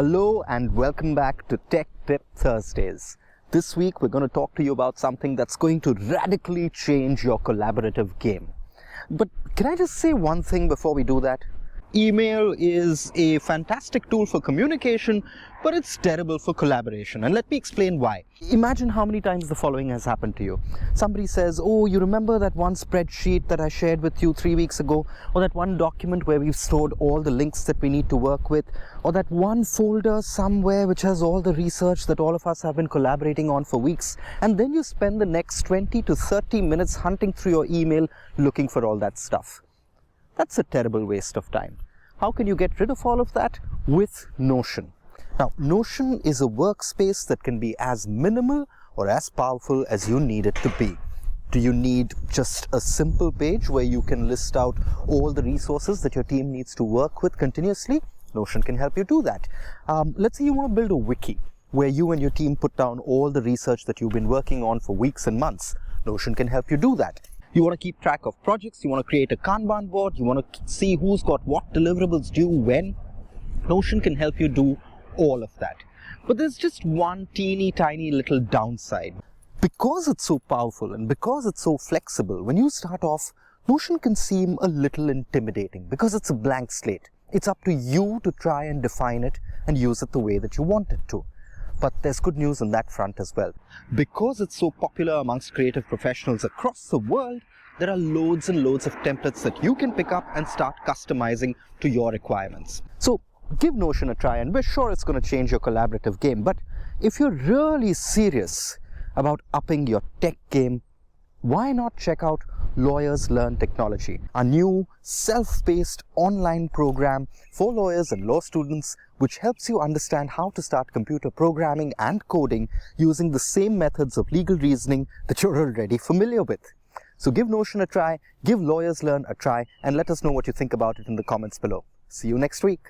Hello and welcome back to Tech Tip Thursdays. This week we're going to talk to you about something that's going to radically change your collaborative game. But can I just say one thing before we do that? Email is a fantastic tool for communication, but it's terrible for collaboration. And let me explain why. Imagine how many times the following has happened to you. Somebody says, oh, you remember that one spreadsheet that I shared with you 3 weeks ago? Or that one document where we've stored all the links that we need to work with? Or that one folder somewhere which has all the research that all of us have been collaborating on for weeks? And then you spend the next 20 to 30 minutes hunting through your email looking for all that stuff. That's a terrible waste of time. How can you get rid of all of that? With Notion. Now, Notion is a workspace that can be as minimal or as powerful as you need it to be. Do you need just a simple page where you can list out all the resources that your team needs to work with continuously? Notion can help you do that. Let's say you want to build a wiki where you and your team put down all the research that you've been working on for weeks and months. Notion can help you do that. You want to keep track of projects, you want to create a Kanban board, you want to see who's got what deliverables due when. Notion can help you do all of that. But there's just one teeny tiny little downside. Because it's so powerful and because it's so flexible, when you start off, Notion can seem a little intimidating because it's a blank slate. It's up to you to try and define it and use it the way that you want it to. But there's good news on that front as well. Because it's so popular amongst creative professionals across the world, there are loads and loads of templates that you can pick up and start customizing to your requirements. So give Notion a try, and we're sure it's going to change your collaborative game. But if you're really serious about upping your tech game, why not check out Lawyers Learn Technology, a new self-paced online program for lawyers and law students which helps you understand how to start computer programming and coding using the same methods of legal reasoning that you're already familiar with. So give Notion a try, give Lawyers Learn a try, and let us know what you think about it in the comments below. See you next week.